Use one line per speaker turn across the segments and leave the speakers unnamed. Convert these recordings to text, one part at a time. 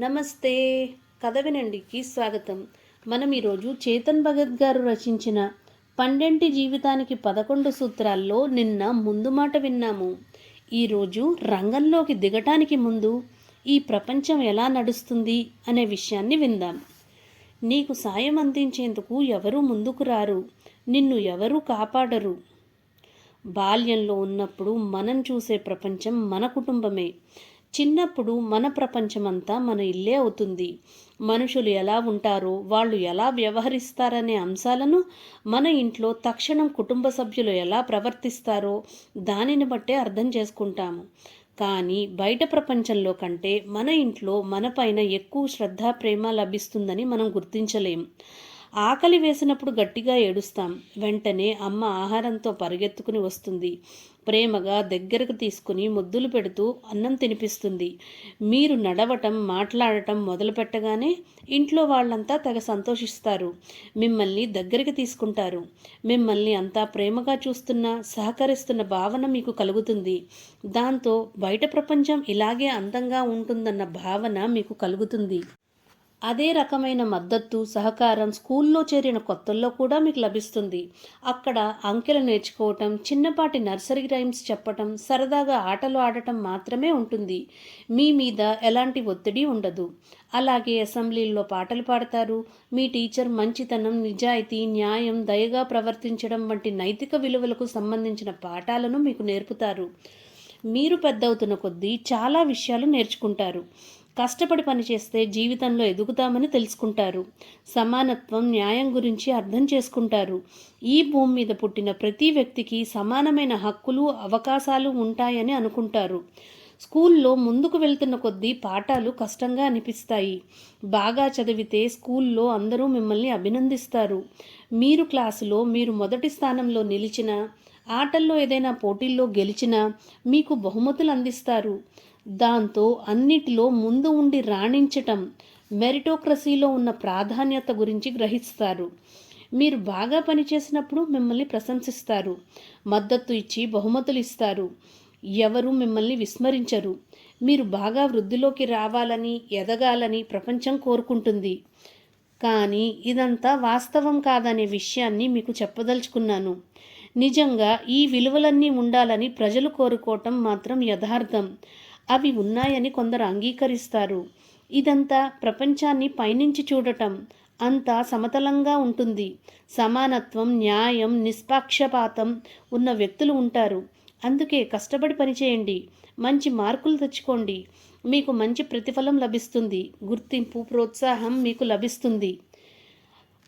నమస్తే. కథ వినండికి స్వాగతం. మనం ఈరోజు చేతన్ భగత్ గారు రచించిన 12 జీవితానికి 11 సూత్రాల్లో నిన్న ముందు మాట విన్నాము. ఈరోజు రంగంలోకి దిగటానికి ముందు ఈ ప్రపంచం ఎలా నడుస్తుంది అనే విషయాన్ని విందాం. నీకు సాయం అందించేందుకు ఎవరూ ముందుకు రారు, నిన్ను ఎవరూ కాపాడరు. బాల్యంలో ఉన్నప్పుడు మనం చూసే ప్రపంచం మన కుటుంబమే. చిన్నప్పుడు మన ప్రపంచమంతా మన ఇల్లే అవుతుంది. మనుషులు ఎలా ఉంటారో, వాళ్ళు ఎలా వ్యవహరిస్తారనే అంశాలను మన ఇంట్లో తక్షణం కుటుంబ సభ్యులు ఎలా ప్రవర్తిస్తారో దానిని బట్టే అర్థం చేసుకుంటాము. కానీ బయట ప్రపంచంలో కంటే మన ఇంట్లో మనపైన ఎక్కువ శ్రద్ధ, ప్రేమ లభిస్తుందని మనం గుర్తించలేం. ఆకలి వేసినప్పుడు గట్టిగా ఏడుస్తాం. వెంటనే అమ్మ ఆహారంతో పరిగెత్తుకుని వస్తుంది. ప్రేమగా దగ్గరకు తీసుకుని ముద్దులు పెడుతూ అన్నం తినిపిస్తుంది. మీరు నడవటం, మాట్లాడటం మొదలుపెట్టగానే ఇంట్లో వాళ్ళంతా తెగ సంతోషిస్తారు. మిమ్మల్ని దగ్గరికి తీసుకుంటారు. మిమ్మల్ని అంతా ప్రేమగా చూస్తున్న, సహకరిస్తున్న భావన మీకు కలుగుతుంది. దాంతో బయట ప్రపంచం ఇలాగే అందంగా ఉంటుందన్న భావన మీకు కలుగుతుంది. అదే రకమైన మద్దతు, సహకారం స్కూల్లో చేరిన కొత్తల్లో కూడా మీకు లభిస్తుంది. అక్కడ అంకెలు నేర్చుకోవటం, చిన్నపాటి నర్సరీ రైమ్స్ చెప్పటం, సరదాగా ఆటలు ఆడటం మాత్రమే ఉంటుంది. మీ మీద ఎలాంటి ఒత్తిడి ఉండదు. అలాగే అసెంబ్లీల్లో పాటలు పాడతారు. మీ టీచర్ మంచితనం, నిజాయితీ, న్యాయం, దయగా ప్రవర్తించడం వంటి నైతిక విలువలకు సంబంధించిన పాఠాలను మీకు నేర్పుతారు. మీరు పెద్దవుతున్న కొద్దీ చాలా విషయాలు నేర్చుకుంటారు. కష్టపడి పనిచేస్తే జీవితంలో ఎదుగుతామని తెలుసుకుంటారు. సమానత్వం, న్యాయం గురించి అర్థం చేసుకుంటారు. ఈ భూమి మీద పుట్టిన ప్రతి వ్యక్తికి సమానమైన హక్కులు, అవకాశాలు ఉంటాయని అనుకుంటారు. స్కూల్లో ముందుకు వెళ్తున్న కొద్దీ పాఠాలు కష్టంగా అనిపిస్తాయి. బాగా చదివితే స్కూల్లో అందరూ మిమ్మల్ని అభినందిస్తారు. మీరు క్లాసులో మీరు మొదటి స్థానంలో నిలిచినా, ఆటల్లో ఏదైనా పోటీల్లో గెలిచినా మీకు బహుమతులు అందిస్తారు. దాంతో అన్నిటిలో ముందు ఉండి రాణించటం, మెరిటోక్రసీలో ఉన్న ప్రాధాన్యత గురించి గ్రహిస్తారు. మీరు బాగా పనిచేసినప్పుడు మిమ్మల్ని ప్రశంసిస్తారు, మద్దతు ఇచ్చి బహుమతులు ఇస్తారు. ఎవరు మిమ్మల్ని విస్మరించరు. మీరు బాగా వృద్ధిలోకి రావాలని, ఎదగాలని ప్రపంచం కోరుకుంటుంది. కానీ ఇదంతా వాస్తవం కాదనే విషయాన్ని మీకు చెప్పదలుచుకున్నాను. నిజంగా ఈ విలువలన్నీ ఉండాలని ప్రజలు కోరుకోవటం మాత్రం యథార్థం. అవి ఉన్నాయని కొందరు అంగీకరిస్తారు. ఇదంతా ప్రపంచాన్ని పైనుంచి చూడటం. అంతా సమతలంగా ఉంటుంది. సమానత్వం, న్యాయం, నిష్పక్షపాతం ఉన్న వ్యక్తులు ఉంటారు. అందుకే కష్టపడి పనిచేయండి, మంచి మార్కులు తెచ్చుకోండి. మీకు మంచి ప్రతిఫలం లభిస్తుంది. గుర్తింపు, ప్రోత్సాహం మీకు లభిస్తుంది.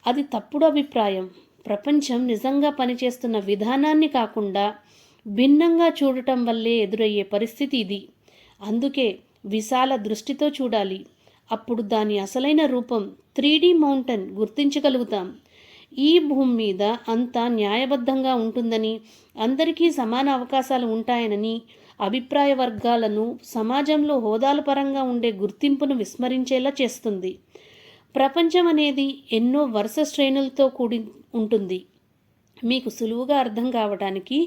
అది తప్పుడు అభిప్రాయం. ప్రపంచం నిజంగా పనిచేస్తున్న విధానాన్ని కాకుండా భిన్నంగా చూడటం వల్లే ఎదురయ్యే పరిస్థితి ఇది. అందుకే విశాల దృష్టితో చూడాలి. అప్పుడు దాని అసలైన రూపం 3D మౌంటైన్ గుర్తించగలుగుతాం. ఈ భూమి మీద అంతా న్యాయబద్ధంగా ఉంటుందని, అందరికీ సమాన అవకాశాలు ఉంటాయనని అభిప్రాయ వర్గాలను, సమాజంలో హోదాల పరంగా ఉండే గుర్తింపును విస్మరించేలా చేస్తుంది. ప్రపంచం అనేది ఎన్నో వరుస శ్రేణులతో కూడి ఉంటుంది. మీకు సులువుగా అర్థం కావడానికి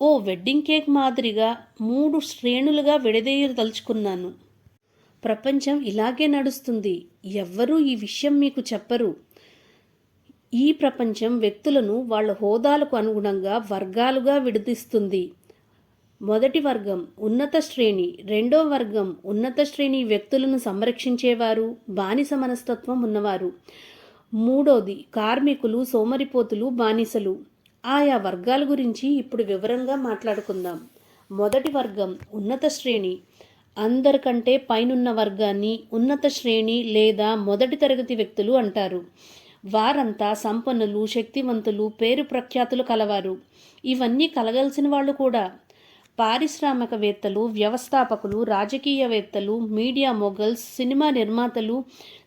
ఓ వెడ్డింగ్ కేక్ మాదిరిగా 3 శ్రేణులుగా విడదీయదలుచుకున్నాను. ప్రపంచం ఇలాగే నడుస్తుంది. ఎవ్వరూ ఈ విషయం మీకు చెప్పరు. ఈ ప్రపంచం వ్యక్తులను వాళ్ళ హోదాలకు అనుగుణంగా వర్గాలుగా విడదీస్తుంది. మొదటి వర్గం ఉన్నత శ్రేణి, రెండో వర్గం ఉన్నత శ్రేణి వ్యక్తులను సంరక్షించేవారు, బానిస మనస్తత్వం ఉన్నవారు. మూడోది కార్మికులు, సోమరిపోతులు, బానిసలు. ఆయా వర్గాల గురించి ఇప్పుడు వివరంగా మాట్లాడుకుందాం. మొదటి వర్గం ఉన్నత శ్రేణి. అందరికంటే పైనున్న వర్గాన్ని ఉన్నత శ్రేణి లేదా మొదటి తరగతి వ్యక్తులు అంటారు. వారంతా సంపన్నులు, శక్తివంతులు, పేరు ప్రఖ్యాతులు కలవారు. ఇవన్నీ కలగాల్సిన వాళ్ళు కూడా. పారిశ్రామికవేత్తలు, వ్యవస్థాపకులు, రాజకీయవేత్తలు, మీడియా మొగల్స్, సినిమా నిర్మాతలు,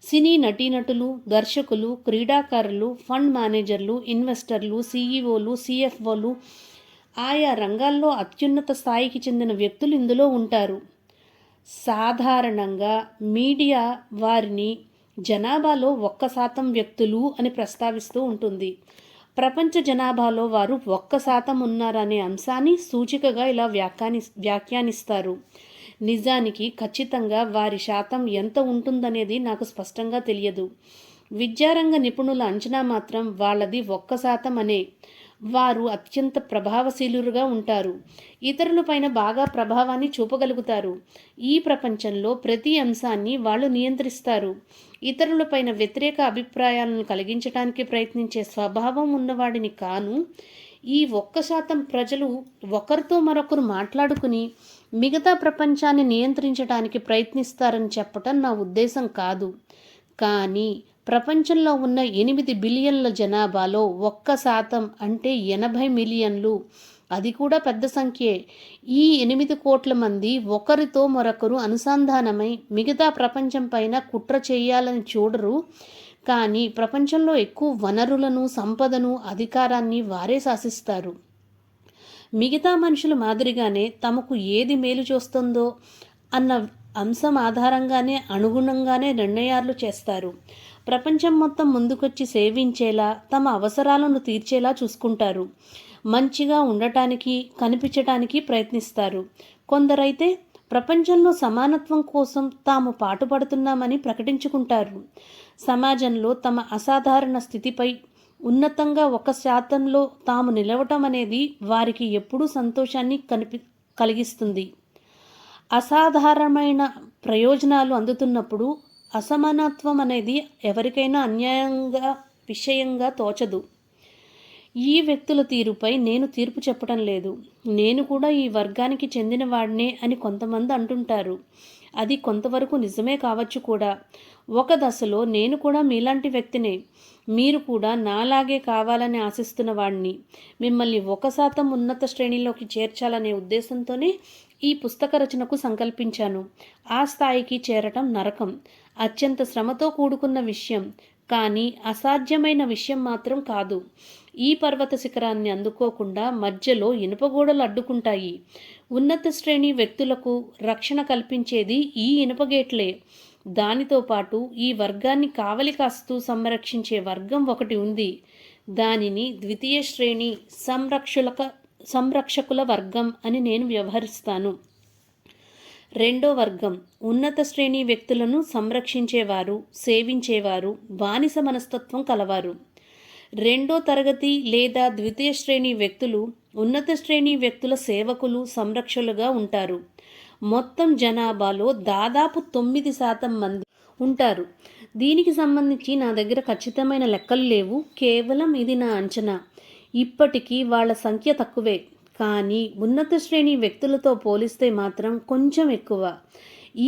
సినీ నటీనటులు, దర్శకులు, క్రీడాకారులు, ఫండ్ మేనేజర్లు, ఇన్వెస్టర్లు, సీఈఓలు, సిఎఫ్ఓలు, ఆయా రంగాల్లో అత్యున్నత స్థాయికి చెందిన వ్యక్తులు ఇందులో ఉంటారు. సాధారణంగా మీడియా వారిని జనాభాలో 1% వ్యక్తులు అని ప్రస్తావిస్తూ ఉంటుంది. ప్రపంచ జనాభాలో వారు 1% ఉన్నారనే అంశాన్ని సూచికగా ఇలా వ్యాఖ్యానిస్తారు. నిజానికి ఖచ్చితంగా వారి శాతం ఎంత ఉంటుందనేది నాకు స్పష్టంగా తెలియదు. విద్యారంగ నిపుణుల అంచనా మాత్రం వాళ్ళది 1% అనే. వారు అత్యంత ప్రభావశీలురుగా ఉంటారు. ఇతరులపైన బాగా ప్రభావాన్ని చూపగలుగుతారు. ఈ ప్రపంచంలో ప్రతి అంశాన్ని వాళ్ళు నియంత్రిస్తారు. ఇతరులపైన వ్యతిరేక అభిప్రాయాలను కలిగించడానికి ప్రయత్నించే స్వభావం ఉన్నవాడిని కాను. ఈ 1% ప్రజలు ఒకరితో మరొకరు మాట్లాడుకుని మిగతా ప్రపంచాన్ని నియంత్రించడానికి ప్రయత్నిస్తారని చెప్పటం నా ఉద్దేశం కాదు. కానీ ప్రపంచంలో ఉన్న 8 బిలియన్ల జనాభాలో 1% అంటే 80 మిలియన్లు. అది కూడా పెద్ద సంఖ్యే. ఈ 8 కోట్ల మంది ఒకరితో మరొకరు అనుసంధానమై మిగతా ప్రపంచం పైన కుట్ర చేయాలని చూడరు. కానీ ప్రపంచంలో ఎక్కువ వనరులను, సంపదను, అధికారాన్ని వారే శాసిస్తారు. మిగతా మనుషుల మాదిరిగానే తమకు ఏది మేలు చేస్తుందో అన్న అంశం ఆధారంగానే అనుగుణంగానే నిర్ణయాలు చేస్తారు. ప్రపంచం మొత్తం ముందుకొచ్చి సేవించేలా, తమ అవసరాలను తీర్చేలా చూసుకుంటారు. మంచిగా ఉండటానికి, కనిపించటానికి ప్రయత్నిస్తారు. కొందరైతే ప్రపంచంలో సమానత్వం కోసం తాము పాటుపడుతున్నామని ప్రకటించుకుంటారు. సమాజంలో తమ అసాధారణ స్థితిపై ఉన్నతంగా 1%లో తాము నిలవటం అనేది వారికి ఎప్పుడూ సంతోషాన్ని కలిగిస్తుంది. అసాధారణమైన ప్రయోజనాలు అందుతున్నప్పుడు అసమానత్వం అనేది ఎవరికైనా అన్యాయంగా విషయంగా తోచదు. ఈ వ్యక్తుల తీరుపై నేను తీర్పు చెప్పడం లేదు. నేను కూడా ఈ వర్గానికి చెందిన వాడినే అని కొంతమంది అంటుంటారు. అది కొంతవరకు నిజమే కావచ్చు కూడా. ఒక దశలో నేను కూడా మీలాంటి వ్యక్తినే. మీరు కూడా నాలాగే కావాలని ఆశిస్తున్న వాడిని. మిమ్మల్ని 1% ఉన్నత శ్రేణిలోకి చేర్చాలనే ఉద్దేశంతోనే ఈ పుస్తక రచనకు సంకల్పించాను. ఆ స్థాయికి చేరటం నరకం, అత్యంత శ్రమతో కూడుకున్న విషయం. కానీ అసాధ్యమైన విషయం మాత్రం కాదు. ఈ పర్వత శిఖరాన్ని అందుకోకుండా మధ్యలో ఇనుపగోడలు అడ్డుకుంటాయి. ఉన్నత శ్రేణి వ్యక్తులకు రక్షణ కల్పించేది ఈ ఇనుపగేట్లే. దానితో పాటు ఈ వర్గాన్ని కావలి కాస్తూ సంరక్షించే వర్గం ఒకటి ఉంది. దానిని ద్వితీయ శ్రేణి సంరక్షకుల వర్గం అని నేను వ్యవహరిస్తాను. రెండో వర్గం ఉన్నత శ్రేణి వ్యక్తులను సంరక్షించేవారు, సేవించేవారు, బానిస మనస్తత్వం కలవారు. రెండో తరగతి లేదా ద్వితీయ శ్రేణి వ్యక్తులు ఉన్నత శ్రేణి వ్యక్తుల సేవకులు, సంరక్షకులుగా ఉంటారు. మొత్తం జనాభాలో దాదాపు 9% మంది ఉంటారు. దీనికి సంబంధించి నా దగ్గర ఖచ్చితమైన లెక్కలు లేవు. కేవలం ఇది నా అంచనా. ఇప్పటికీ వాళ్ళ సంఖ్య తక్కువే. కానీ ఉన్నత శ్రేణి వ్యక్తులతో పోలిస్తే మాత్రం కొంచెం ఎక్కువ.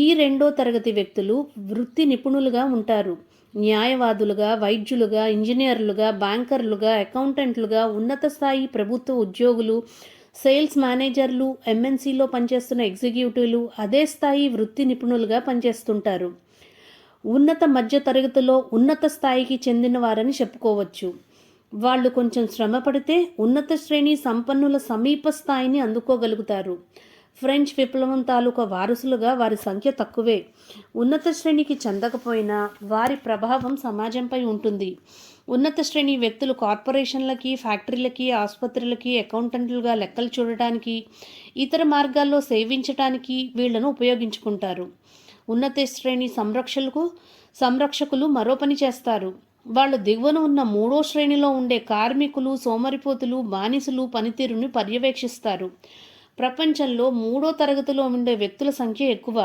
ఈ రెండో తరగతి వ్యక్తులు వృత్తి నిపుణులుగా ఉంటారు. న్యాయవాదులుగా, వైద్యులుగా, ఇంజనీర్లుగా, బ్యాంకర్లుగా, అకౌంటెంట్లుగా, ఉన్నత స్థాయి ప్రభుత్వ ఉద్యోగులు, సేల్స్ మేనేజర్లు, ఎంఎన్సీలో పనిచేస్తున్న ఎగ్జిక్యూటివ్లు అదే స్థాయి వృత్తి నిపుణులుగా పనిచేస్తుంటారు. ఉన్నత మధ్య తరగతిలో ఉన్నత స్థాయికి చెందిన వారని చెప్పుకోవచ్చు. వాళ్ళు కొంచెం శ్రమ పడితే ఉన్నత శ్రేణి సంపన్నుల సమీప స్థాయిని అందుకోగలుగుతారు. ఫ్రెంచ్ విప్లవం తాలూకా వారసులుగా వారి సంఖ్య తక్కువే. ఉన్నత శ్రేణికి చెందకపోయినా వారి ప్రభావం సమాజంపై ఉంటుంది. ఉన్నత శ్రేణి వ్యక్తులు కార్పొరేషన్లకి, ఫ్యాక్టరీలకి, ఆసుపత్రులకి అకౌంటెంట్లుగా లెక్కలు చూడటానికి, ఇతర మార్గాల్లో సేవించటానికి వీళ్లను ఉపయోగించుకుంటారు. ఉన్నత శ్రేణి సంరక్షకులు మరో పని చేస్తారు. వాళ్ళు దిగువన ఉన్న 3వ శ్రేణిలో ఉండే కార్మికులు, సోమరిపోతులు, బానిసలు పనితీరుని పర్యవేక్షిస్తారు. ప్రపంచంలో 3వ తరగతిలో ఉండే వ్యక్తుల సంఖ్య ఎక్కువ.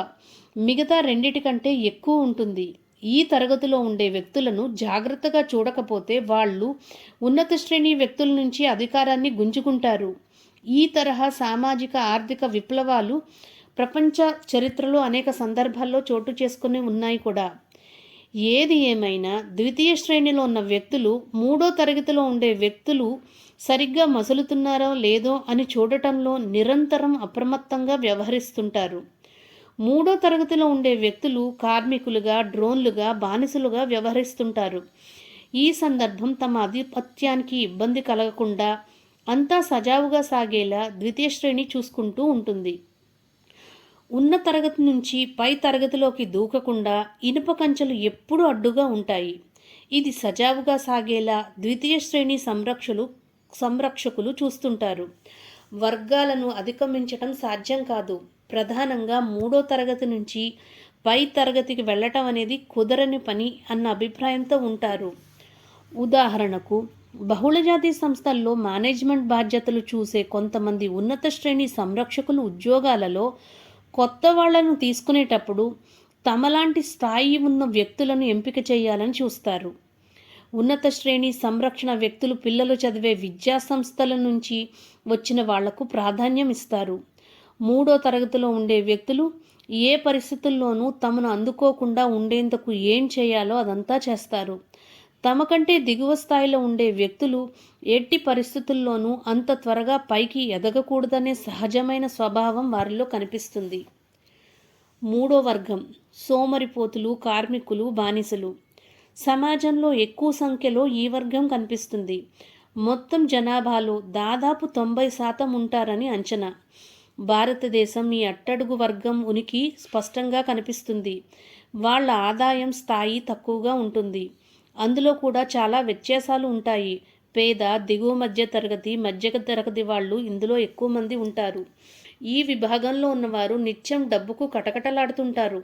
మిగతా రెండిటికంటే ఎక్కువ ఉంటుంది. ఈ తరగతిలో ఉండే వ్యక్తులను జాగ్రత్తగా చూడకపోతే వాళ్ళు ఉన్నత శ్రేణి వ్యక్తుల నుంచి అధికారాన్ని గుంజుకుంటారు. ఈ తరహా సామాజిక ఆర్థిక విప్లవాలు ప్రపంచ చరిత్రలో అనేక సందర్భాల్లో చోటు చేసుకుని ఉన్నాయి కూడా. ఏది ఏమైనా ద్వితీయ శ్రేణిలో ఉన్న వ్యక్తులు 3వ తరగతిలో ఉండే వ్యక్తులు సరిగ్గా మసులుతున్నారో లేదో అని చూడటంలో నిరంతరం అప్రమత్తంగా వ్యవహరిస్తుంటారు. 3వ తరగతిలో ఉండే వ్యక్తులు కార్మికులుగా, డ్రోన్లుగా, బానిసలుగా వ్యవహరిస్తుంటారు. ఈ సందర్భం తమ ఆధిపత్యానికి ఇబ్బంది కలగకుండా అంతా సజావుగా సాగేలా ద్వితీయ శ్రేణి చూసుకుంటూ ఉంటుంది. ఉన్న తరగతి నుంచి పై తరగతిలోకి దూకకుండా ఇనుప కంచెలు ఎప్పుడూ అడ్డుగా ఉంటాయి. ఇది సజావుగా సాగేలా ద్వితీయ శ్రేణి సంరక్షకులు చూస్తుంటారు. వర్గాలను అధిగమించటం సాధ్యం కాదు. ప్రధానంగా 3వ తరగతి నుంచి పై తరగతికి వెళ్ళటం అనేది కుదరని పని అన్న అభిప్రాయంతో ఉంటారు. ఉదాహరణకు, బహుళజాతి సంస్థల్లో మేనేజ్మెంట్ బాధ్యతలు చూసే కొంతమంది ఉన్నత శ్రేణి సంరక్షకులు ఉద్యోగాలలో కొత్త వాళ్లను తీసుకునేటప్పుడు తమలాంటి స్థాయి ఉన్న వ్యక్తులను ఎంపిక చేయాలని చూస్తారు. ఉన్నత శ్రేణి సంరక్షణ వ్యక్తులు పిల్లలు చదివే విద్యా సంస్థల నుంచి వచ్చిన వాళ్లకు ప్రాధాన్యం ఇస్తారు. 3వ తరగతిలో ఉండే వ్యక్తులు ఏ పరిస్థితుల్లోనూ తమను అందుకోకుండా ఉండేందుకు ఏం చేయాలో అదంతా చేస్తారు. తమ కంటే దిగువ స్థాయిలో ఉండే వ్యక్తులు ఎట్టి పరిస్థితుల్లోనూ అంత త్వరగా పైకి ఎదగకూడదనే సహజమైన స్వభావం వారిలో కనిపిస్తుంది. 3వ వర్గం సోమరిపోతులు, కార్మికులు, బానిసలు. సమాజంలో ఎక్కువ సంఖ్యలో ఈ వర్గం కనిపిస్తుంది. మొత్తం జనాభాలో దాదాపు 90% ఉంటారని అంచనా. భారతదేశం ఈ అట్టడుగు వర్గం ఉనికి స్పష్టంగా కనిపిస్తుంది. వాళ్ళ ఆదాయం స్థాయి తక్కువగా ఉంటుంది. అందులో కూడా చాలా వ్యత్యాసాలు ఉంటాయి. పేద, దిగువ మధ్య తరగతి వాళ్ళు ఇందులో ఎక్కువ మంది ఉంటారు. ఈ విభాగంలో ఉన్నవారు నిత్యం డబ్బుకు కటకటలాడుతుంటారు.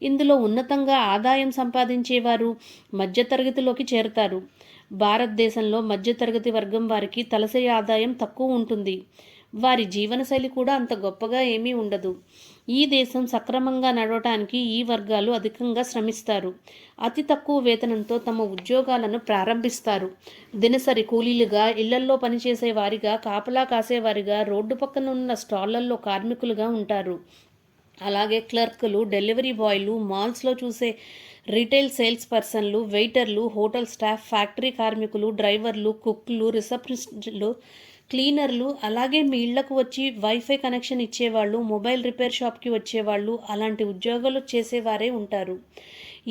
ఇందులో ఉన్నతంగా ఆదాయం సంపాదించేవారు మధ్యతరగతిలోకి చేరతారు. భారతదేశంలో మధ్యతరగతి వర్గం వారికి తలసరి ఆదాయం తక్కువ ఉంటుంది. వారి జీవనశైలి కూడా అంత గొప్పగా ఏమీ ఉండదు. ఈ దేశం సక్రమంగా నడవటానికి ఈ వర్గాలు అధికంగా శ్రమిస్తారు. అతి తక్కువ వేతనంతో తమ ఉద్యోగాలను ప్రారంభిస్తారు. దినసరి కూలీలుగా, ఇళ్లల్లో పనిచేసే వారిగా, కాపలా కాసేవారిగా, రోడ్డు పక్కన ఉన్న స్టాళ్లల్లో కార్మికులుగా ఉంటారు. అలాగే క్లర్కులు, డెలివరీ బాయ్లు, మాల్స్లో చూసే రీటైల్ సేల్స్ పర్సన్లు, వెయిటర్లు, హోటల్ స్టాఫ్, ఫ్యాక్టరీ కార్మికులు, డ్రైవర్లు, కుక్లు, రిసెప్షనిస్టులు, క్లీనర్లు, అలాగే మీ ఇళ్లకు వచ్చి వైఫై కనెక్షన్ ఇచ్చేవాళ్ళు, మొబైల్ రిపేర్ షాప్కి వచ్చేవాళ్ళు, అలాంటి ఉద్యోగాలు చేసేవారే ఉంటారు.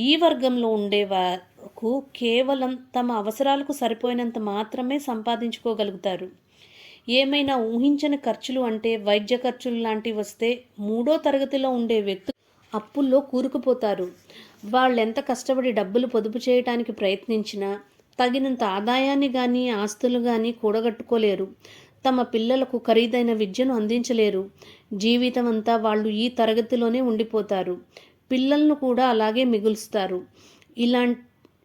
ఈ వర్గంలో ఉండేవారు కేవలం తమ అవసరాలకు సరిపోయినంత మాత్రమే సంపాదించుకోగలుగుతారు. ఏమైనా ఊహించని ఖర్చులు అంటే వైద్య ఖర్చులు లాంటివి వస్తే 3వ తరగతిలో ఉండే వ్యక్తులు అప్పుల్లో కూరుకుపోతారు. వాళ్ళెంత కష్టపడి డబ్బులు పొదుపు చేయడానికి ప్రయత్నించినా తగినంత ఆదాయాన్ని కానీ ఆస్తులు కానీ కూడగట్టుకోలేరు. తమ పిల్లలకు ఖరీదైన విద్యను అందించలేరు. జీవితం అంతా వాళ్ళు ఈ తరగతిలోనే ఉండిపోతారు. పిల్లలను కూడా అలాగే మిగులుస్తారు.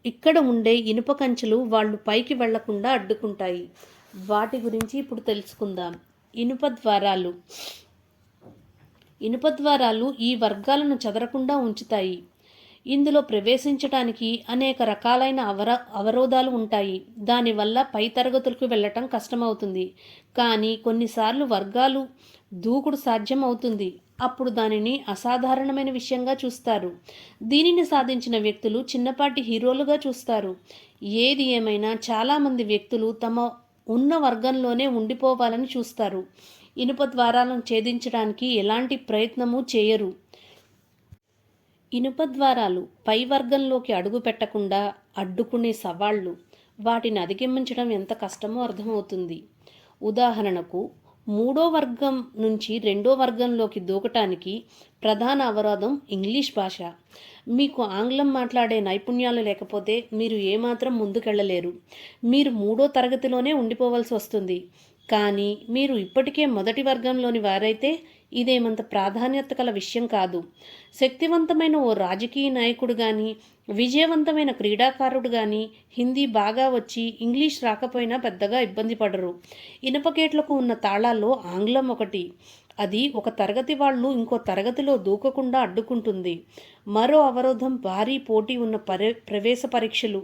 ఇక్కడ ఉండే ఇనుప కంచెలు వాళ్ళు పైకి వెళ్లకుండా అడ్డుకుంటాయి. వాటి గురించి ఇప్పుడు తెలుసుకుందాం. ఇనుప ద్వారాలు ఈ వర్గాలను చెదరకుండా ఉంచుతాయి. ఇందులో ప్రవేశించడానికి అనేక రకాలైన అవరోధాలు ఉంటాయి. దానివల్ల పై తరగతులకు వెళ్ళటం కష్టమవుతుంది. కానీ కొన్నిసార్లు వర్గాలు దూకుడు సాధ్యం అవుతుంది. అప్పుడు దానిని అసాధారణమైన విషయంగా చూస్తారు. దీనిని సాధించిన వ్యక్తులు చిన్నపాటి హీరోలుగా చూస్తారు. ఏది ఏమైనా చాలామంది వ్యక్తులు తమ ఉన్న వర్గంలోనే ఉండిపోవాలని చూస్తారు. ఇనుప ద్వారాలను ఛేదించడానికి ఎలాంటి ప్రయత్నము చేయరు. ఇనుప ద్వారాలు పై వర్గంలోకి అడుగు పెట్టకుండా అడ్డుకునే సవాళ్లు, వాటిని అధిగమించడం ఎంత కష్టమో అర్థమవుతుంది. ఉదాహరణకు, 3వ వర్గం నుంచి 2వ వర్గంలోకి దూకటానికి ప్రధాన అవరోధం ఇంగ్లీష్ భాష. మీకు ఆంగ్లం మాట్లాడే నైపుణ్యాలు లేకపోతే మీరు ఏమాత్రం ముందుకెళ్లలేరు. మీరు 3వ తరగతిలోనే ఉండిపోవలసి వస్తుంది. కానీ మీరు ఇప్పటికే మొదటి వర్గంలోని వారైతే ఇదేమంత ప్రాధాన్యత కల విషయం కాదు. శక్తివంతమైన ఓ రాజకీయ నాయకుడు కానీ, విజయవంతమైన క్రీడాకారుడు కానీ హిందీ బాగా వచ్చి ఇంగ్లీష్ రాకపోయినా పెద్దగా ఇబ్బంది పడరు. ఇనుపగేట్లకు ఉన్న తాళాల్లో ఆంగ్లం ఒకటి. అది ఒక తరగతి వాళ్ళు ఇంకో తరగతిలో దూకకుండా అడ్డుకుంటుంది. మరో అవరోధం భారీ పోటీ ఉన్న ప్రవేశ పరీక్షలు.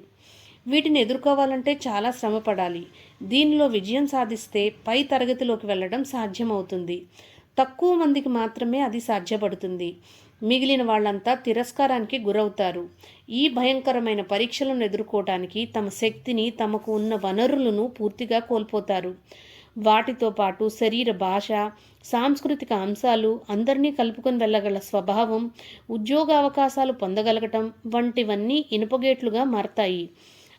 వీటిని ఎదుర్కోవాలంటే చాలా శ్రమ పడాలి. దీనిలో విజయం సాధిస్తే పై తరగతిలోకి వెళ్ళడం సాధ్యమవుతుంది. తక్కువ మందికి మాత్రమే అది సాధ్యపడుతుంది. మిగిలిన వాళ్ళంతా తిరస్కారానికి గురవుతారు. ఈ భయంకరమైన పరీక్షలను ఎదుర్కోవటానికి తమ శక్తిని, తమకు ఉన్న వనరులను పూర్తిగా కోల్పోతారు. వాటితో పాటు శరీర భాష, సాంస్కృతిక అంశాలు, అందరినీ కలుపుకొని వెళ్ళగల స్వభావం, ఉద్యోగ అవకాశాలు పొందగలగటం వంటివన్నీ ఇనుపగేట్లుగా మారతాయి.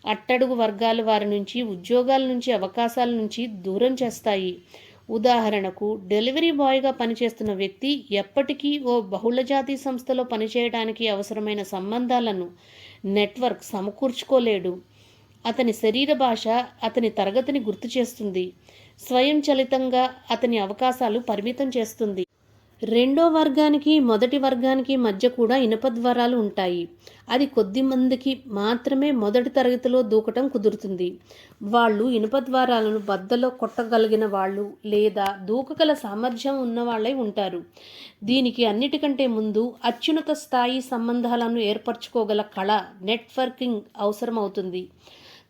అట్టడుగు వర్గాల వారి నుంచి, ఉద్యోగాల నుంచి, అవకాశాల నుంచి దూరం చేస్తాయి. ఉదాహరణకు, డెలివరీ బాయ్గా పనిచేస్తున్న వ్యక్తి ఎప్పటికీ ఓ బహుళజాతి సంస్థలో పనిచేయడానికి అవసరమైన సంబంధాలను, నెట్వర్క్ సమకూర్చుకోలేడు. అతని శరీర భాష అతని తరగతిని గుర్తు చేస్తుంది. స్వయంచలితంగా అతని అవకాశాలు పరిమితం చేస్తుంది. రెండో వర్గానికి మొదటి వర్గానికి మధ్య కూడా ఇనుప ద్వారాలు ఉంటాయి. అది కొద్ది మందికి మాత్రమే మొదటి తరగతిలో దూకటం కుదురుతుంది. వాళ్ళు ఇనుప ద్వారాలను బద్దలో కొట్టగలిగిన వాళ్ళు లేదా దూకగల సామర్థ్యం ఉన్నవాళ్ళై ఉంటారు. దీనికి అన్నిటికంటే ముందు అత్యున్నత స్థాయి సంబంధాలను ఏర్పరచుకోగల కళ, నెట్వర్కింగ్ అవసరమవుతుంది.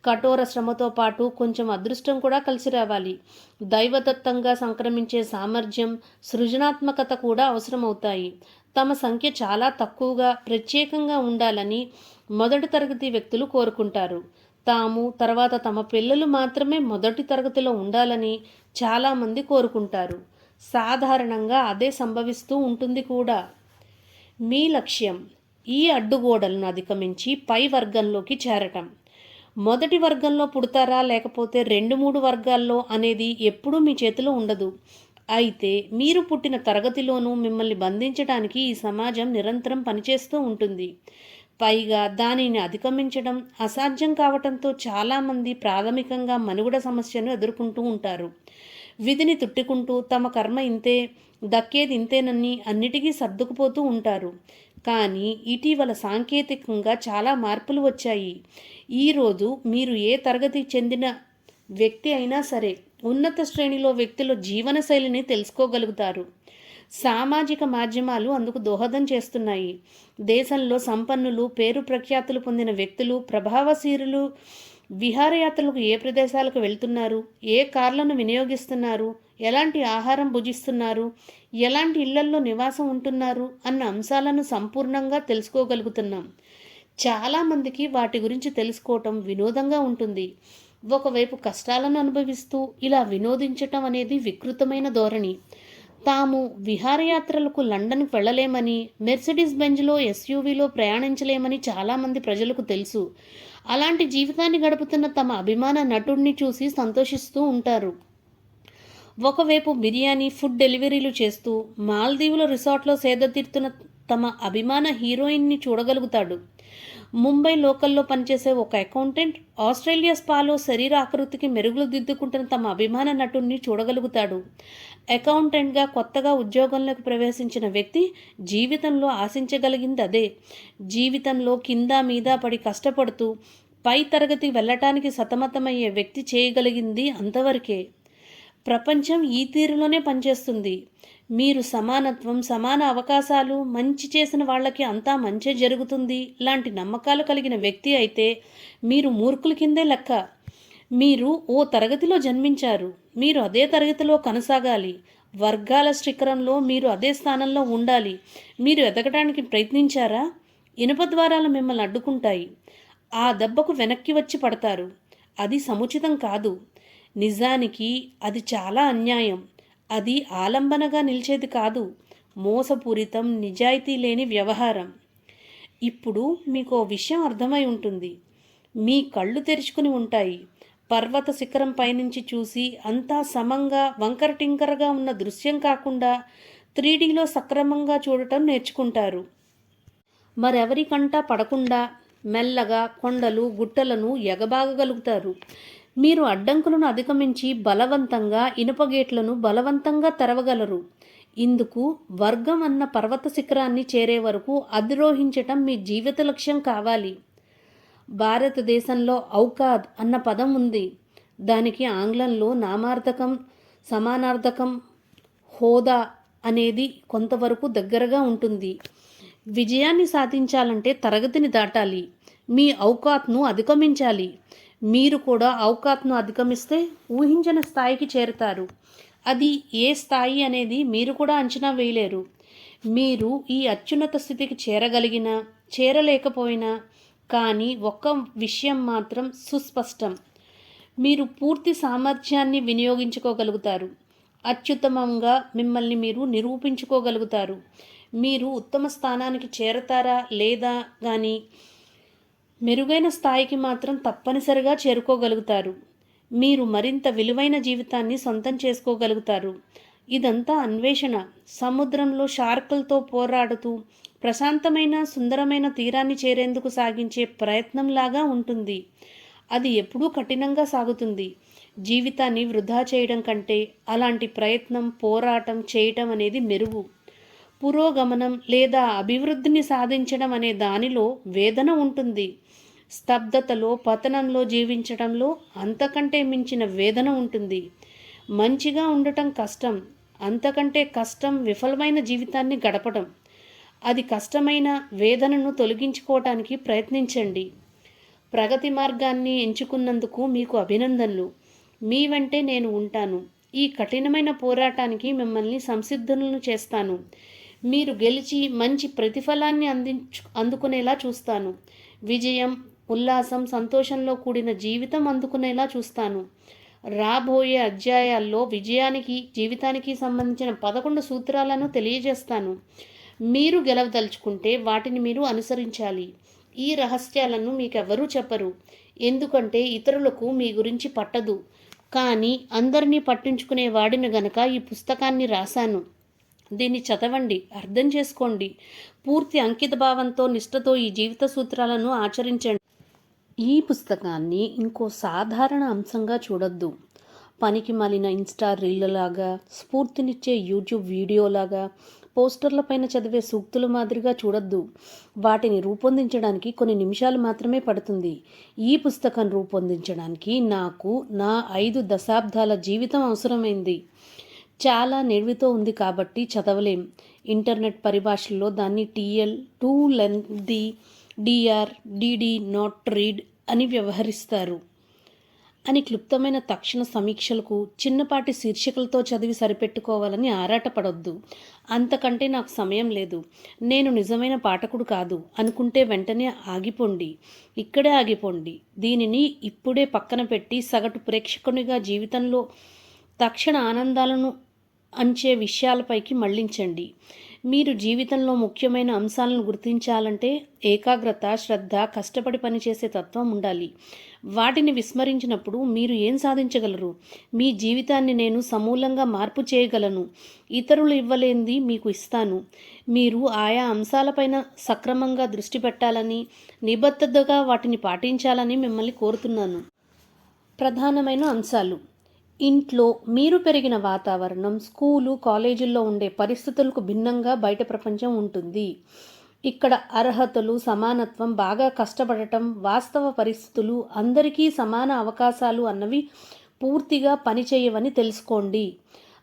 కఠోర శ్రమతో పాటు కొంచెం అదృష్టం కూడా కలిసి రావాలి. దైవదత్తంగా సంక్రమించే సామర్థ్యం, సృజనాత్మకత కూడా అవసరమవుతాయి. తమ సంఖ్య చాలా తక్కువగా, ప్రత్యేకంగా ఉండాలని మొదటి తరగతి వ్యక్తులు కోరుకుంటారు. తాము తర్వాత తమ పిల్లలు మాత్రమే మొదటి తరగతిలో ఉండాలని చాలామంది కోరుకుంటారు. సాధారణంగా అదే సంభవిస్తూ ఉంటుంది కూడా. మీ లక్ష్యం ఈ అడ్డుగోడలను అధిగమించి పై వర్గంలోకి చేరటం. మొదటి వర్గంలో పుడతారా లేకపోతే 2-3 వర్గాల్లో అనేది ఎప్పుడూ మీ చేతిలో ఉండదు. అయితే మీరు పుట్టిన తరగతిలోనూ మిమ్మల్ని బంధించడానికి ఈ సమాజం నిరంతరం పనిచేస్తూ ఉంటుంది. పైగా దానిని అధిగమించడం అసాధ్యం కావటంతో చాలామంది ప్రాథమికంగా మనుగడ సమస్యను ఎదుర్కొంటూ ఉంటారు. విధిని తిట్టుకుంటూ తమ కర్మ ఇంతే, దక్కేది ఇంతేనని అన్నిటికీ సర్దుకుపోతూ ఉంటారు. కానీ ఇటీవల సాంకేతికంగా చాలా మార్పులు వచ్చాయి. ఈరోజు మీరు ఏ తరగతి చెందిన వ్యక్తి అయినా సరే ఉన్నత శ్రేణిలో వ్యక్తుల జీవనశైలిని తెలుసుకోగలుగుతారు. సామాజిక మాధ్యమాలు అందుకు దోహదం చేస్తున్నాయి. దేశంలో సంపన్నులు, పేరు ప్రఖ్యాతులు పొందిన వ్యక్తులు, ప్రభావశీలులు విహారయాత్రలకు ఏ ప్రదేశాలకు వెళ్తున్నారు, ఏ కార్లను వినియోగిస్తున్నారు, ఎలాంటి ఆహారం భుజిస్తున్నారు, ఎలాంటి ఇళ్లల్లో నివాసం ఉంటున్నారు అన్న అంశాలను సంపూర్ణంగా తెలుసుకోగలుగుతున్నాం. చాలామందికి వాటి గురించి తెలుసుకోవటం వినోదంగా ఉంటుంది. ఒకవైపు కష్టాలను అనుభవిస్తూ ఇలా వినోదించటం అనేది వికృతమైన ధోరణి. తాము విహారయాత్రలకు లండన్కు వెళ్ళలేమని, మెర్సిడీస్ బెంజ్లో ఎస్యూవీలో ప్రయాణించలేమని చాలామంది ప్రజలకు తెలుసు. అలాంటి జీవితాన్ని గడుపుతున్న తమ అభిమాన నటుడిని చూసి సంతోషిస్తూ ఉంటారు. ఒకవైపు బిర్యానీ, ఫుడ్ డెలివరీలు చేస్తూ మాల్దీవుల రిసార్ట్లో సేదతీరుతున్న తమ అభిమాన హీరోయిన్ని చూడగలుగుతాడు. ముంబై లోకల్లో పనిచేసే ఒక అకౌంటెంట్ ఆస్ట్రేలియా స్పాలో శరీర ఆకృతికి మెరుగులు దిద్దుకుంటున్న తమ అభిమాన నటుడిని చూడగలుగుతాడు. అకౌంటెంట్గా కొత్తగా ఉద్యోగంలోకి ప్రవేశించిన వ్యక్తి జీవితంలో ఆశించగలిగింది అదే. జీవితంలో కింద మీద పడి కష్టపడుతూ పై తరగతి వెళ్ళటానికి సతమతమయ్యే వ్యక్తి చేయగలిగింది అంతవరకే. ప్రపంచం ఈ తీరులోనే పనిచేస్తుంది. మీరు సమానత్వం, సమాన అవకాశాలు, మంచి చేసిన వాళ్ళకి అంతా మంచే జరుగుతుంది లాంటి నమ్మకాలు కలిగిన వ్యక్తి అయితే మీరు మూర్ఖుల కిందే లెక్క. మీరు ఓ తరగతిలో జన్మించారు, మీరు అదే తరగతిలో కొనసాగాలి. వర్గాల శిఖరంలో మీరు అదే స్థానంలో ఉండాలి. మీరు ఎదగడానికి ప్రయత్నించారా? ఇనుప ద్వారాలు మిమ్మల్ని అడ్డుకుంటాయి. ఆ దెబ్బకు వెనక్కి వచ్చి పడతారు. అది సముచితం కాదు. నిజానికి అది చాలా అన్యాయం. అది ఆలంబనగా నిలిచేది కాదు, మోసపూరితం, నిజాయితీ లేని వ్యవహారం. ఇప్పుడు మీకు ఓ విషయం అర్థమై ఉంటుంది. మీ కళ్ళు తెరుచుకుని ఉంటాయి. పర్వత శిఖరం పైనుంచి చూసి అంతా సమంగా వంకర టింకరగా ఉన్న దృశ్యం కాకుండా 3Dలో సక్రమంగా చూడటం నేర్చుకుంటారు. మరెవరి కంట పడకుండా మెల్లగా కొండలు, గుట్టలను ఎగబాగగలుగుతారు. మీరు అడ్డంకులను అధిగమించి బలవంతంగా ఇనుప గేట్లను బలవంతంగా తెరవగలరు. ఇందుకు వర్గం అన్న పర్వత శిఖరాన్ని చేరే వరకు అధిరోహించటం మీ జీవిత లక్ష్యం కావాలి. భారతదేశంలో ఔకాద్ అన్న పదం ఉంది. దానికి ఆంగ్లంలో నామార్థకం, సమానార్థకం, హోదా అనేది కొంతవరకు దగ్గరగా ఉంటుంది. విజయాన్ని సాధించాలంటే తరగతిని దాటాలి. మీ ఔకాత్ను అధిగమించాలి. మీరు కూడా ఔకాత్ను అధిగమిస్తే ఊహించిన స్థాయికి చేరుతారు. అది ఏ స్థాయి అనేది మీరు కూడా అంచనా వేయలేరు. మీరు ఈ అత్యున్నత స్థితికి చేరగలిగినా చేరలేకపోయినా కానీ ఒక్క విషయం మాత్రం సుస్పష్టం. మీరు పూర్తి సామర్థ్యాన్ని వినియోగించుకోగలుగుతారు. అత్యుత్తమంగా మిమ్మల్ని మీరు నిరూపించుకోగలుగుతారు. మీరు ఉత్తమ స్థానానికి చేరతారా లేదా కానీ మెరుగైన స్థాయికి మాత్రం తప్పనిసరిగా చేరుకోగలుగుతారు. మీరు మరింత విలువైన జీవితాన్ని సొంతం చేసుకోగలుగుతారు. ఇదంతా అన్వేషణ. సముద్రంలో షార్కులతో పోరాడుతూ ప్రశాంతమైన, సుందరమైన తీరాన్ని చేరేందుకు సాగించే ప్రయత్నంలాగా ఉంటుంది. అది ఎప్పుడూ కఠినంగా సాగుతుంది. జీవితాన్ని వృధా చేయడం కంటే అలాంటి ప్రయత్నం, పోరాటం చేయటం అనేది మెరుగు. పురోగమనం లేదా అభివృద్ధిని సాధించడం అనే దానిలో వేదన ఉంటుంది. స్తబ్దతలో, పతనంలో జీవించడంలో అంతకంటే మించిన వేదన ఉంటుంది. మంచిగా ఉండటం కష్టం, అంతకంటే కష్టం విఫలమైన జీవితాన్ని గడపడం. అది కష్టమైన వేదనను తొలగించుకోవటానికి ప్రయత్నించండి. ప్రగతి మార్గాన్ని ఎంచుకున్నందుకు మీకు అభినందనలు. మీ వెంటే నేను ఉంటాను. ఈ కఠినమైన పోరాటానికి మిమ్మల్ని సంసిద్ధులను చేస్తాను. మీరు గెలిచి మంచి ప్రతిఫలాన్ని అందుకునేలా చూస్తాను. విజయం, ఉల్లాసం, సంతోషంలో కూడిన జీవితం అందుకునేలా చూస్తాను. రాబోయే అధ్యాయాల్లో విజయానికి, జీవితానికి సంబంధించిన 11 సూత్రాలను తెలియజేస్తాను. మీరు గెలవదలుచుకుంటే వాటిని మీరు అనుసరించాలి. ఈ రహస్యాలను మీకెవ్వరూ చెప్పరు, ఎందుకంటే ఇతరులకు మీ గురించి పట్టదు. కానీ అందరినీ పట్టించుకునే వాడిని గనక ఈ పుస్తకాన్ని రాశాను. దీన్ని చదవండి, అర్థం చేసుకోండి. పూర్తి అంకిత భావంతో, నిష్ఠతో ఈ జీవిత సూత్రాలను ఆచరించండి. ఈ పుస్తకాన్ని ఇంకో సాధారణ అంశంగా చూడొద్దు. పనికి మాలిన ఇన్స్టా రీల్లలాగా, స్ఫూర్తినిచ్చే యూట్యూబ్ వీడియోలాగా, పోస్టర్ల పైన చదివే సూక్తుల మాదిరిగా చూడొద్దు. వాటిని రూపొందించడానికి కొన్ని నిమిషాలు మాత్రమే పడుతుంది. ఈ పుస్తకం రూపొందించడానికి నాకు నా 5 దశాబ్దాల జీవితం అవసరమైంది. చాలా నిడివితో ఉంది కాబట్టి చదవలేం. ఇంటర్నెట్ పరిభాషల్లో దాన్ని TL, too lengthy, DR, did, not read అని వ్యవహరిస్తారు అని క్లుప్తమైన తక్షణ సమీక్షలకు, చిన్నపాటి శీర్షికలతో చదివి సరిపెట్టుకోవాలని ఆరాటపడొద్దు. అంతకంటే నాకు సమయం లేదు. నేను నిజమైన పాఠకుడు కాదు అనుకుంటే వెంటనే ఆగిపోండి. ఇక్కడే ఆగిపోండి. దీనిని ఇప్పుడే పక్కన పెట్టి సగటు ప్రేక్షకునిగా జీవితంలో తక్షణ ఆనందాలను అంచే విషయాలపైకి మళ్లించండి. మీరు జీవితంలో ముఖ్యమైన అంశాలను గుర్తించాలంటే ఏకాగ్రత, శ్రద్ధ, కష్టపడి పనిచేసే తత్వం ఉండాలి. వాటిని విస్మరించినప్పుడు మీరు ఏం సాధించగలరు? మీ జీవితాన్ని నేను సమూలంగా మార్పు చేయగలను. ఇతరులు ఇవ్వలేనిది మీకు ఇస్తాను. మీరు ఆయా అంశాలపైన సక్రమంగా దృష్టి పెట్టాలని, నిబద్ధతగా వాటిని పాటించాలని మిమ్మల్ని కోరుతున్నాను. ప్రధానమైన అంశాలు: ఇంట్లో మీరు పెరిగిన వాతావరణం, స్కూలు, కాలేజీల్లో ఉండే పరిస్థితులకు భిన్నంగా బయట ప్రపంచం ఉంటుంది. ఇక్కడ అర్హతలు, సమానత్వం, బాగా కష్టపడటం, వాస్తవ పరిస్థితులు, అందరికీ సమాన అవకాశాలు అన్నవి పూర్తిగా పనిచేయవని తెలుసుకోండి.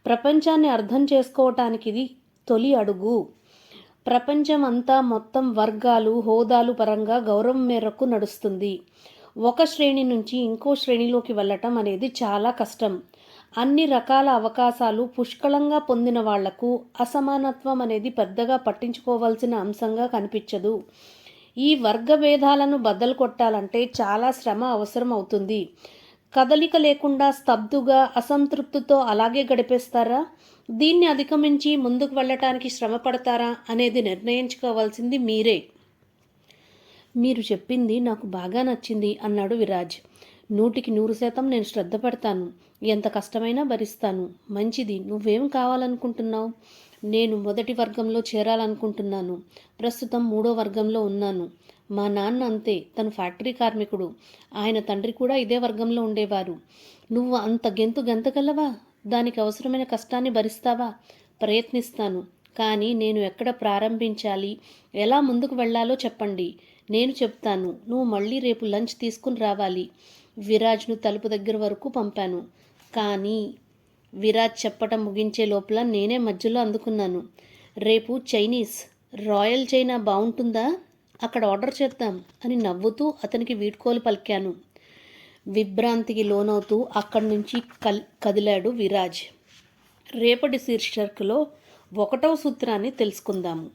ప్రపంచాన్ని అర్థం చేసుకోవటానికి ఇది తొలి అడుగు. ప్రపంచం అంతా మొత్తం వర్గాలు, హోదాలు పరంగా గౌరవం మేరకు నడుస్తుంది. ఒక శ్రేణి నుంచి ఇంకో శ్రేణిలోకి వెళ్ళటం అనేది చాలా కష్టం. అన్ని రకాల అవకాశాలు పుష్కలంగా పొందిన వాళ్లకు అసమానత్వం అనేది పెద్దగా పట్టించుకోవాల్సిన అంశంగా కనిపించదు. ఈ వర్గ భేదాలను బద్దలు కొట్టాలంటే చాలా శ్రమ అవసరం అవుతుంది. కదలిక లేకుండా స్తబ్దుగా, అసంతృప్తితో అలాగే గడిపేస్తారా? దీన్ని అధిగమించి ముందుకు వెళ్ళటానికి శ్రమ పడతారా అనేది నిర్ణయించుకోవాల్సింది మీరే. మీరు చెప్పింది నాకు బాగా నచ్చింది అన్నాడు విరాజ్. 100% నేను శ్రద్ధ పెడతాను. ఎంత కష్టమైనా భరిస్తాను. మంచిది. నువ్వేం కావాలనుకుంటున్నావు? నేను మొదటి వర్గంలో చేరాలనుకుంటున్నాను. ప్రస్తుతం 3వ వర్గంలో ఉన్నాను. మా నాన్న అంతే. తను ఫ్యాక్టరీ కార్మికుడు. ఆయన తండ్రి కూడా ఇదే వర్గంలో ఉండేవారు. నువ్వు అంత గెంతగలవా? దానికి అవసరమైన కష్టాన్ని భరిస్తావా? ప్రయత్నిస్తాను. కానీ నేను ఎక్కడ ప్రారంభించాలి, ఎలా ముందుకు వెళ్ళాలో చెప్పండి. నేను చెప్తాను. నువ్వు మళ్ళీ రేపు లంచ్ తీసుకుని రావాలి. విరాజ్ను తలుపు దగ్గర వరకు పంపాను. కానీ విరాజ్ చెప్పటం ముగించే లోపల నేనే మధ్యలో అందుకున్నాను. రేపు చైనీస్, రాయల్ చైనా బాగుంటుందా? అక్కడ ఆర్డర్ చేద్దాం అని నవ్వుతూ అతనికి వీడ్కోలు పలికాను. విభ్రాంతికి లోనవుతూ అక్కడి నుంచి కదిలాడు విరాజ్. రేపటి శీర్షికలో 1వ సూత్రాన్ని తెలుసుకుందాము.